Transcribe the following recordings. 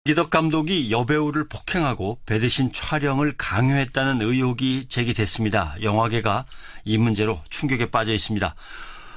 김기덕 감독이 여배우를 폭행하고 배드신 촬영을 강요했다는 의혹이 제기됐습니다. 영화계가 이 문제로 충격에 빠져 있습니다.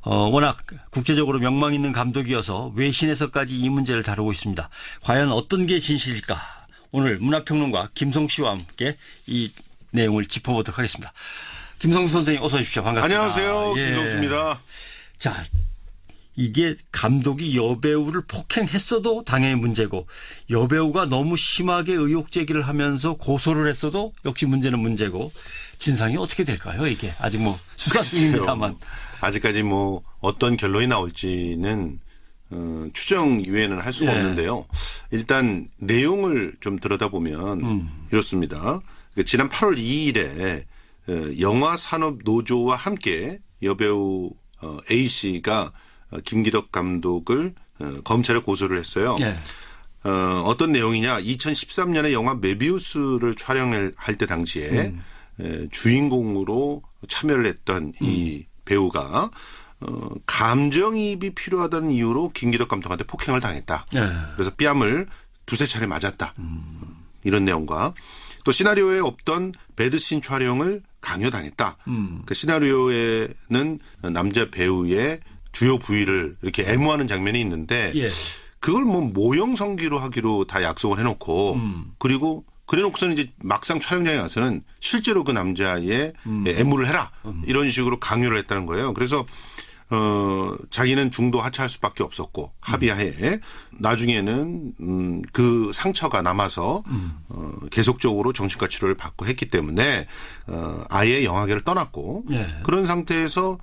워낙 국제적으로 명망 있는 감독이어서 외신에서까지 이 문제를 다루고 있습니다. 과연 어떤 게 진실일까? 오늘 문화평론가 김성수 씨와 함께 이 내용을 짚어보도록 하겠습니다. 김성수 선생님 어서 오십시오. 반갑습니다. 안녕하세요. 김성수입니다. 자, 이게 감독이 여배우를 폭행했어도 당연히 문제고 여배우가 너무 심하게 의혹 제기를 하면서 고소를 했어도 역시 문제는 문제고 진상이 어떻게 될까요? 이게 아직 뭐 수사 중입니다만. 아직까지 뭐 어떤 결론이 나올지는 추정 이외에는 할 수가 없는데요. 일단 내용을 좀 들여다보면 이렇습니다. 지난 8월 2일에 영화산업노조와 함께 여배우 A씨가 김기덕 감독을 검찰에 고소를 했어요. 네. 어떤 내용이냐. 2013년에 영화 메비우스를 촬영할 때 당시에 주인공으로 참여를 했던 이 배우가 감정이입이 필요하다는 이유로 김기덕 감독한테 폭행을 당했다. 네. 그래서 뺨을 두세 차례 맞았다. 이런 내용과 또 시나리오에 없던 배드신 촬영을 강요당했다. 그 시나리오에는 남자 배우의 주요 부위를 이렇게 애무하는 장면이 있는데 그걸 뭐 모형성기로 하기로 다 약속을 해놓고 그리고 그래놓고서는 이제 막상 촬영장에 가서는 실제로 그 남자의 애무를 해라 이런 식으로 강요를 했다는 거예요. 그래서 자기는 중도 하차할 수밖에 없었고 합의하에 나중에는 그 상처가 남아서 계속적으로 정신과 치료를 받고 했기 때문에 아예 영화계를 떠났고 그런 상태에서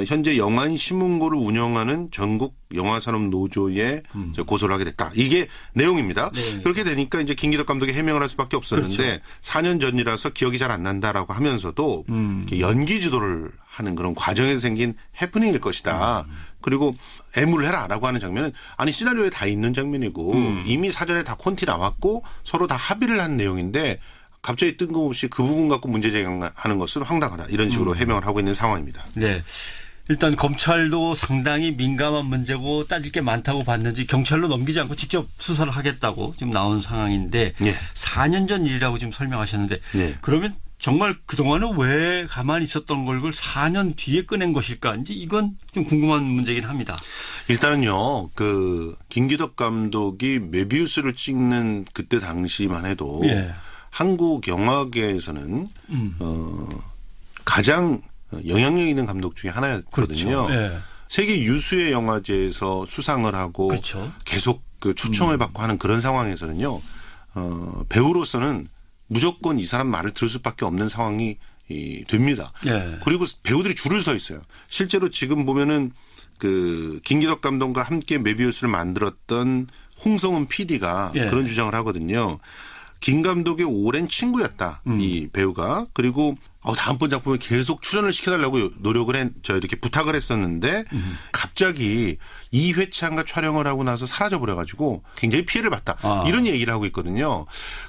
현재 영안신문고를 운영하는 전국 영화산업노조에 고소를 하게 됐다. 이게 내용입니다. 네. 그렇게 되니까 이제 김기덕 감독이 해명을 할 수밖에 없었는데 그렇죠. 4년 전이라서 기억이 잘 안 난다라고 하면서도 연기 지도를 하는 그런 과정에서 생긴 해프닝일 것이다. 그리고 애무를 해라라고 하는 장면은 아니 시나리오에 다 있는 장면이고 이미 사전에 다 콘티 나왔고 서로 다 합의를 한 내용인데 갑자기 뜬금없이 그 부분 갖고 문제 제기하는 것은 황당하다. 이런 식으로 해명을 하고 있는 상황입니다. 네. 일단 검찰도 상당히 민감한 문제고 따질 게 많다고 봤는지 경찰로 넘기지 않고 직접 수사를 하겠다고 지금 나온 상황인데 4년 전 일이라고 지금 설명하셨는데 그러면 정말 그동안은 왜 가만히 있었던 걸 4년 뒤에 꺼낸 것일까? 이제 이건 좀 궁금한 문제긴 합니다. 일단은요, 김기덕 감독이 메비우스를 찍는 그때 당시만 해도 한국 영화계에서는 가장 영향력 있는 감독 중에 하나였거든요. 그렇죠. 세계 유수의 영화제에서 수상을 하고 그렇죠. 계속 그 초청을 받고 하는 그런 상황에서는요, 배우로서는 무조건 이 사람 말을 들을 수밖에 없는 상황이 됩니다. 그리고 배우들이 줄을 서 있어요. 실제로 지금 보면은 김기덕 감독과 함께 메비우스를 만들었던 홍성은 PD가 그런 주장을 하거든요. 김 감독의 오랜 친구였다. 이 배우가. 그리고 다음번 작품에 계속 출연을 시켜달라고 이렇게 부탁을 했었는데 갑자기 2회차인가 촬영을 하고 나서 사라져버려가지고 굉장히 피해를 봤다. 이런 얘기를 하고 있거든요.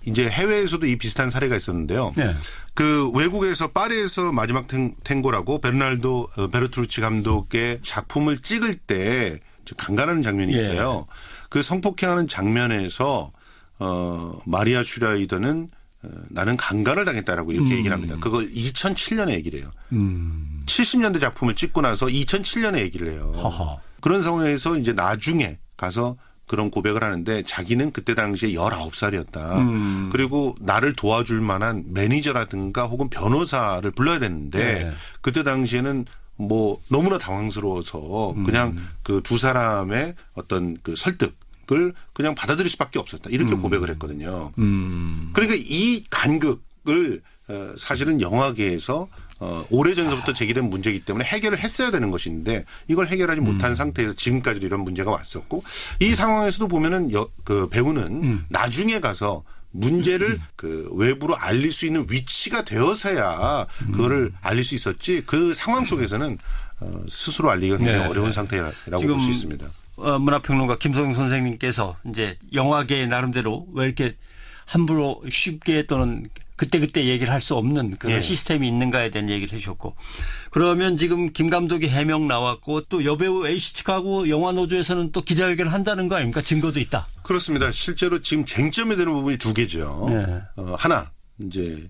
이제 해외에서도 이 비슷한 사례가 있었는데요. 그 외국에서 파리에서 마지막 탱고라고 베르투르치 감독의 작품을 찍을 때 강간하는 장면이 있어요. 그 성폭행하는 장면에서 마리아 슈라이더는 나는 강간을 당했다라고 이렇게 얘기를 합니다. 그걸 2007년에 얘기를 해요. 70년대 작품을 찍고 나서 2007년에 얘기를 해요. 허허. 그런 상황에서 이제 나중에 가서 그런 고백을 하는데 자기는 그때 당시에 19살이었다. 그리고 나를 도와줄 만한 매니저라든가 혹은 변호사를 불러야 됐는데 그때 당시에는 뭐 너무나 당황스러워서 그냥 그 두 사람의 어떤 그 설득을 그냥 받아들일 수밖에 없었다. 이렇게 고백을 했거든요. 그러니까 이 간극을 사실은 영화계에서 오래전서부터 제기된 문제이기 때문에 해결을 했어야 되는 것인데 이걸 해결하지 못한 상태에서 지금까지도 이런 문제가 왔었고 이 상황에서도 보면은 그 배우는 나중에 가서 문제를 그 외부로 알릴 수 있는 위치가 되어서야 그거를 알릴 수 있었지 그 상황 속에서는 스스로 알리기가 굉장히 어려운 상태라고 볼 수 있습니다. 문화평론가 김성수 선생님께서 이제 영화계 나름대로 왜 이렇게 함부로 쉽게 또는 그때그때 얘기를 할 수 없는 그런 시스템이 있는가에 대한 얘기를 해 주셨고. 그러면 지금 김 감독이 해명 나왔고 또 여배우 A씨하고 영화노조에서는 또 기자회견을 한다는 거 아닙니까? 증거도 있다. 그렇습니다. 실제로 지금 쟁점이 되는 부분이 두 개죠. 하나 이제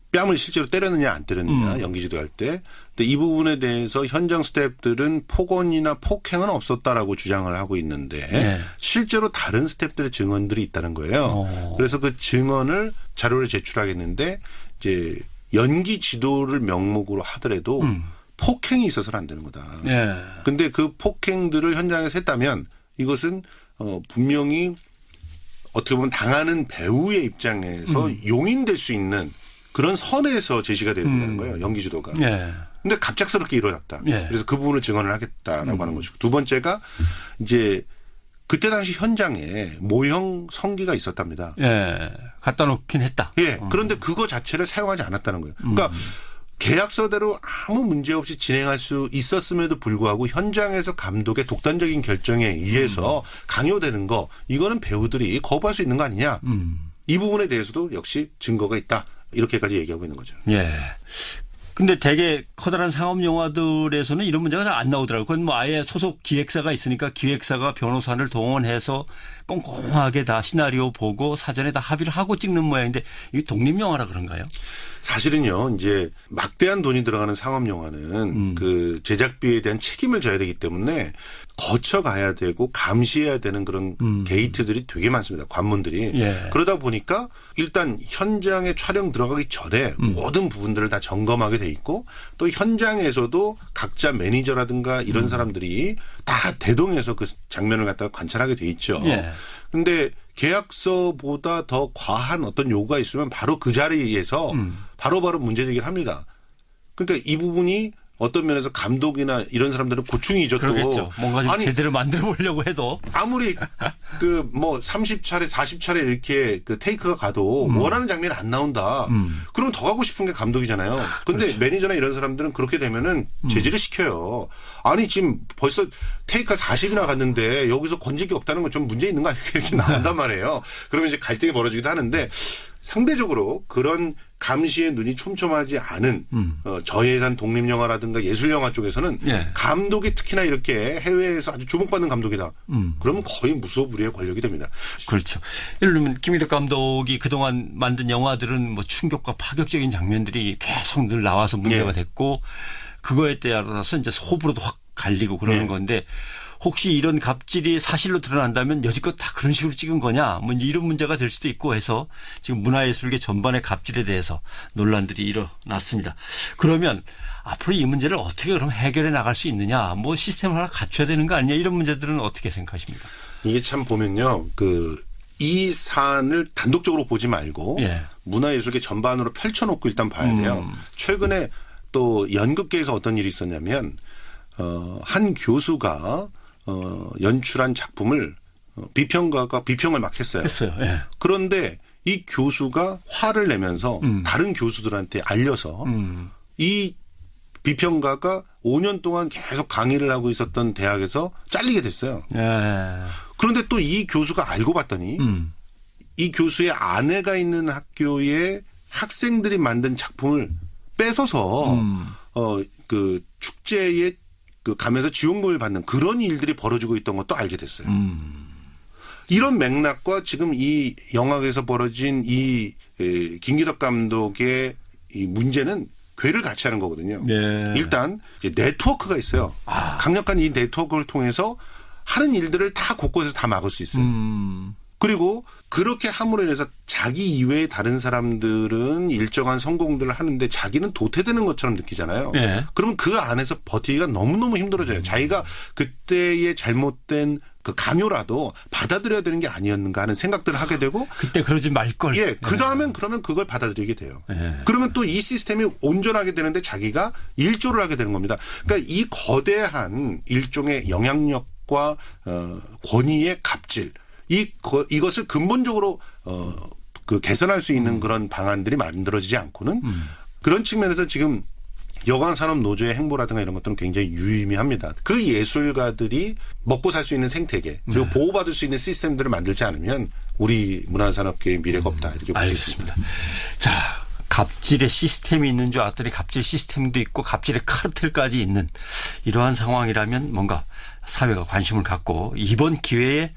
뺨을 실제로 때렸느냐 안 때렸느냐 연기 지도할 때. 근데 이 부분에 대해서 현장 스태프들은 폭언이나 폭행은 없었다라고 주장을 하고 있는데 실제로 다른 스태프들의 증언들이 있다는 거예요. 그래서 그 증언을 자료를 제출하겠는데 이제 연기 지도를 명목으로 하더라도 폭행이 있어서는 안 되는 거다. 근데 그 폭행들을 현장에서 했다면 이것은 분명히 어떻게 보면 당하는 배우의 입장에서 용인될 수 있는 그런 선에서 제시가 돼야 된다는 거예요. 연기 지도가. 근데 갑작스럽게 일어났다. 그래서 그 부분을 증언을 하겠다라고 하는 것이고. 두 번째가 이제 그때 당시 현장에 모형 성기가 있었답니다. 갖다 놓긴 했다. 그런데 그거 자체를 사용하지 않았다는 거예요. 그러니까 계약서대로 아무 문제 없이 진행할 수 있었음에도 불구하고 현장에서 감독의 독단적인 결정에 의해서 강요되는 거 이거는 배우들이 거부할 수 있는 거 아니냐. 이 부분에 대해서도 역시 증거가 있다. 이렇게까지 얘기하고 있는 거죠. 근데 되게 커다란 상업 영화들에서는 이런 문제가 잘 안 나오더라고요. 그건 뭐 아예 소속 기획사가 있으니까 기획사가 변호사를 동원해서 꼼꼼하게 다 시나리오 보고 사전에 다 합의를 하고 찍는 모양인데 이게 독립영화라 그런가요? 사실은요, 이제 막대한 돈이 들어가는 상업 영화는 그 제작비에 대한 책임을 져야 되기 때문에 거쳐가야 되고 감시해야 되는 그런 게이트들이 되게 많습니다. 관문들이. 그러다 보니까 일단 현장에 촬영 들어가기 전에 모든 부분들을 다 점검하게 돼 있고 또 현장에서도 각자 매니저라든가 이런 사람들이 다 대동해서 그 장면을 갖다가 관찰하게 돼 있죠. 그런데 계약서보다 더 과한 어떤 요구가 있으면 바로 그 자리에서 바로바로 문제 제기를 합니다. 그러니까 이 부분이 어떤 면에서 감독이나 이런 사람들은 고충이죠. 그러겠죠. 뭔가 좀 제대로 만들어 보려고 해도. 아무리 그 뭐 30차례, 40차례 이렇게 그 테이크가 가도 원하는 장면이 안 나온다. 그럼 더 가고 싶은 게 감독이잖아요. 근데 매니저나 이런 사람들은 그렇게 되면은 제지를 시켜요. 아니 지금 벌써 테이크가 40이나 갔는데 여기서 건질 게 없다는 건 좀 문제 있는 거 아니야? 이렇게 나온단 말이에요. 그러면 이제 갈등이 벌어지기도 하는데 상대적으로 그런 감시의 눈이 촘촘하지 않은 저예산 독립영화라든가 예술영화 쪽에서는 감독이 특히나 이렇게 해외에서 아주 주목받는 감독이다. 그러면 거의 무소불위의 권력이 됩니다. 그렇죠. 예를 들면 김희덕 감독이 그동안 만든 영화들은 뭐 충격과 파격적인 장면들이 계속 늘 나와서 문제가 됐고 그거에 따라서 이제 호불호도 확 갈리고 그러는 건데 혹시 이런 갑질이 사실로 드러난다면 여지껏 다 그런 식으로 찍은 거냐 뭐 이런 문제가 될 수도 있고 해서 지금 문화예술계 전반의 갑질에 대해서 논란들이 일어났습니다. 그러면 앞으로 이 문제를 어떻게 그럼 해결해 나갈 수 있느냐 뭐 시스템을 하나 갖춰야 되는 거 아니냐 이런 문제들은 어떻게 생각하십니까? 이게 참 보면요. 이 사안을 단독적으로 보지 말고 문화예술계 전반으로 펼쳐놓고 일단 봐야 돼요. 최근에 또 연극계에서 어떤 일이 있었냐면 한 교수가 연출한 작품을 비평가가 비평을 막 했어요. 그런데 이 교수가 화를 내면서 다른 교수들한테 알려서 이 비평가가 5년 동안 계속 강의를 하고 있었던 대학에서 잘리게 됐어요. 그런데 또 이 교수가 알고 봤더니 이 교수의 아내가 있는 학교의 학생들이 만든 작품을 뺏어서 그 축제에 가면서 지원금을 받는 그런 일들이 벌어지고 있던 것도 알게 됐어요. 이런 맥락과 지금 이 영화에서 벌어진 이 김기덕 감독의 이 문제는 궤를 같이 하는 거거든요. 일단 이제 네트워크가 있어요. 강력한 이 네트워크를 통해서 하는 일들을 다 곳곳에서 다 막을 수 있어요. 그리고 그렇게 함으로 인해서 자기 이외의 다른 사람들은 일정한 성공들을 하는데 자기는 도태되는 것처럼 느끼잖아요. 그러면 그 안에서 버티기가 너무너무 힘들어져요. 자기가 그때의 잘못된 그 강요라도 받아들여야 되는 게 아니었는가 하는 생각들을 하게 되고 그때 그러지 말걸. 그다음엔 그러면 그걸 받아들이게 돼요. 그러면 또 이 시스템이 온전하게 되는데 자기가 일조를 하게 되는 겁니다. 그러니까 이 거대한 일종의 영향력과 권위의 갑질 이것을 근본적으로 개선할 수 있는 그런 방안들이 만들어지지 않고는 그런 측면에서 지금 여관산업노조의 행보라든가 이런 것들은 굉장히 유의미합니다. 그 예술가들이 먹고 살 수 있는 생태계 그리고 보호받을 수 있는 시스템들을 만들지 않으면 우리 문화산업계의 미래가 없다 이렇게 볼 수 있습니다. 자, 갑질의 시스템이 있는 줄 알았더니 갑질 시스템도 있고 갑질의 카르텔까지 있는 이러한 상황이라면 뭔가 사회가 관심을 갖고 이번 기회에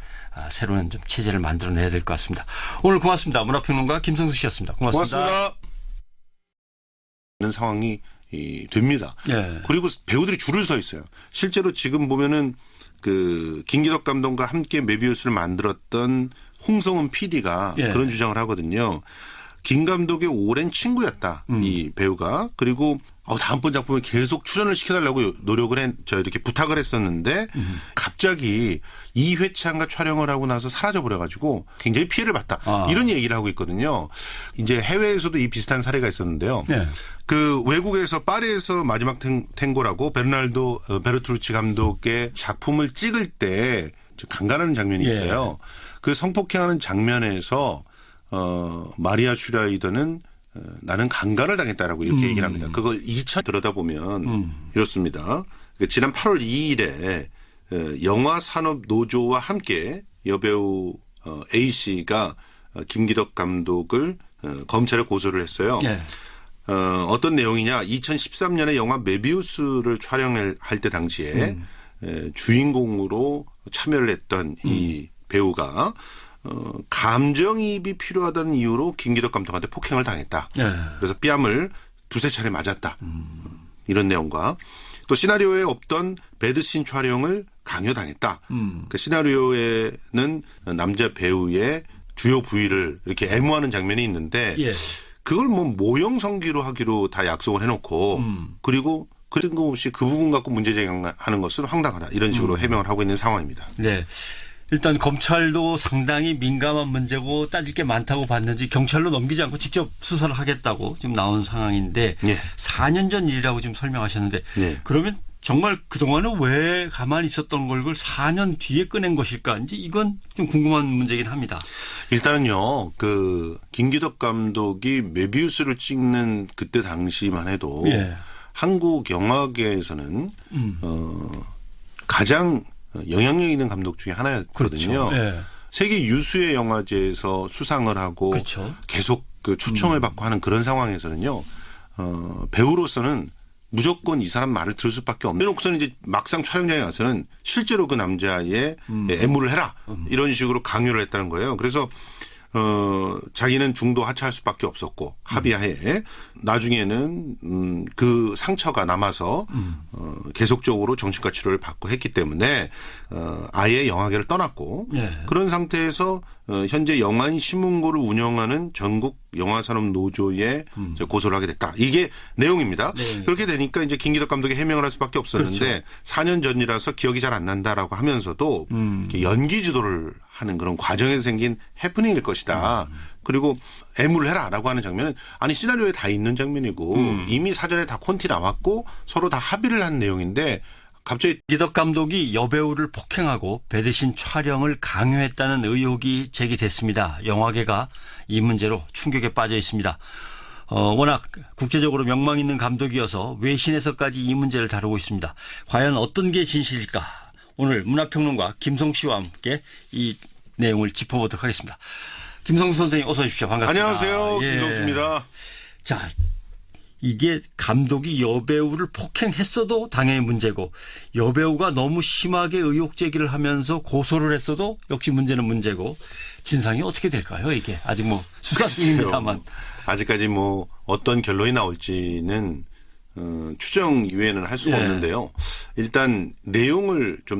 새로운 좀 체제를 만들어내야 될 것 같습니다. 오늘 고맙습니다. 문화평론가 김성수 씨였습니다. 고맙습니다. 이런 상황이 됩니다. 예. 그리고 배우들이 줄을 서 있어요. 실제로 지금 보면은 그 김기덕 감독과 함께 메비우스를 만들었던 홍성은 PD가 예. 그런 주장을 하거든요. 김 감독의 오랜 친구였다. 이 배우가. 그리고 다음번 작품에 계속 출연을 시켜달라고 노력을 이렇게 부탁을 했었는데 갑자기 2회차인가 촬영을 하고 나서 사라져버려가지고 굉장히 피해를 봤다. 이런 얘기를 하고 있거든요. 이제 해외에서도 이 비슷한 사례가 있었는데요. 네. 그 외국에서 파리에서 마지막 탱고라고 베르투르치 감독의 작품을 찍을 때 강간하는 장면이 있어요. 예. 그 성폭행하는 장면에서 마리아 슈라이더는 나는 강간을 당했다라고 이렇게 얘기를 합니다. 그걸 2차 들여다보면 이렇습니다. 지난 8월 2일에 영화산업노조와 함께 여배우 A씨가 김기덕 감독을 검찰에 고소를 했어요. 예. 어떤 내용이냐. 2013년에 영화 메비우스를 촬영할 때 당시에 주인공으로 참여를 했던 이 배우가 감정이입이 필요하다는 이유로 김기덕 감독한테 폭행을 당했다. 예. 그래서 뺨을 두세 차례 맞았다. 이런 내용과 또 시나리오에 없던 배드신 촬영을 강요당했다. 그 시나리오에는 남자 배우의 주요 부위를 이렇게 애무하는 장면이 있는데 예. 그걸 뭐 모형성기로 하기로 다 약속을 해놓고 그리고 뜬금없이 그 부분 갖고 문제 제기하는 것은 황당하다. 이런 식으로 해명을 하고 있는 상황입니다. 네. 일단 검찰도 상당히 민감한 문제고 따질 게 많다고 봤는지 경찰로 넘기지 않고 직접 수사를 하겠다고 지금 나온 상황인데 네. 4년 전 일이라고 지금 설명하셨는데 네. 그러면 정말 그동안은 왜 가만히 있었던 걸 4년 뒤에 꺼낸 것일까? 이제 이건 좀 궁금한 문제긴 합니다. 일단은요, 그 김기덕 감독이 메비우스를 찍는 그때 당시만 해도 예. 한국 영화계에서는 가장 영향력 있는 감독 중에 하나였거든요. 그렇죠. 예. 세계 유수의 영화제에서 수상을 하고 그렇죠. 계속 그 초청을 받고 하는 그런 상황에서는요, 배우로서는 무조건 이 사람 말을 들을 수밖에 없는. 그래놓고서는 이제 막상 촬영장에 가서는 실제로 그 남자의 애무를 해라 이런 식으로 강요를 했다는 거예요. 그래서 자기는 중도 하차할 수밖에 없었고 합의하에 나중에는 그 상처가 남아서 계속적으로 정신과 치료를 받고 했기 때문에 아예 영화계를 떠났고 예. 그런 상태에서 현재 영안신문고를 운영하는 전국 영화산업노조에 고소를 하게 됐다. 이게 내용입니다. 네. 그렇게 되니까 이제 김기덕 감독이 해명을 할 수밖에 없었는데 그렇죠. 4년 전이라서 기억이 잘 안 난다라고 하면서도 이렇게 연기 지도를 하는 그런 과정에서 생긴 해프닝일 것이다. 그리고 애무를 해라라고 하는 장면은 아니 시나리오에 다 있는 장면이고 이미 사전에 다 콘티 나왔고 서로 다 합의를 한 내용인데 갑자기 기덕 감독이 여배우를 폭행하고 배드신 촬영을 강요했다는 의혹이 제기됐습니다. 영화계가 이 문제로 충격에 빠져 있습니다. 워낙 국제적으로 명망 있는 감독이어서 외신에서까지 이 문제를 다루고 있습니다. 과연 어떤 게 진실일까? 오늘 문화평론가 김성수 씨와 함께 이 내용을 짚어보도록 하겠습니다. 김성수 선생님 어서 오십시오. 반갑습니다. 안녕하세요. 예. 김성수입니다. 자, 이게 감독이 여배우를 폭행했어도 당연히 문제고 여배우가 너무 심하게 의혹 제기를 하면서 고소를 했어도 역시 문제는 문제고 진상이 어떻게 될까요? 이게 아직 뭐 수사 중입니다만. 아직까지 뭐 어떤 결론이 나올지는 추정 이외에는 할 수가 예. 없는데요. 일단 내용을 좀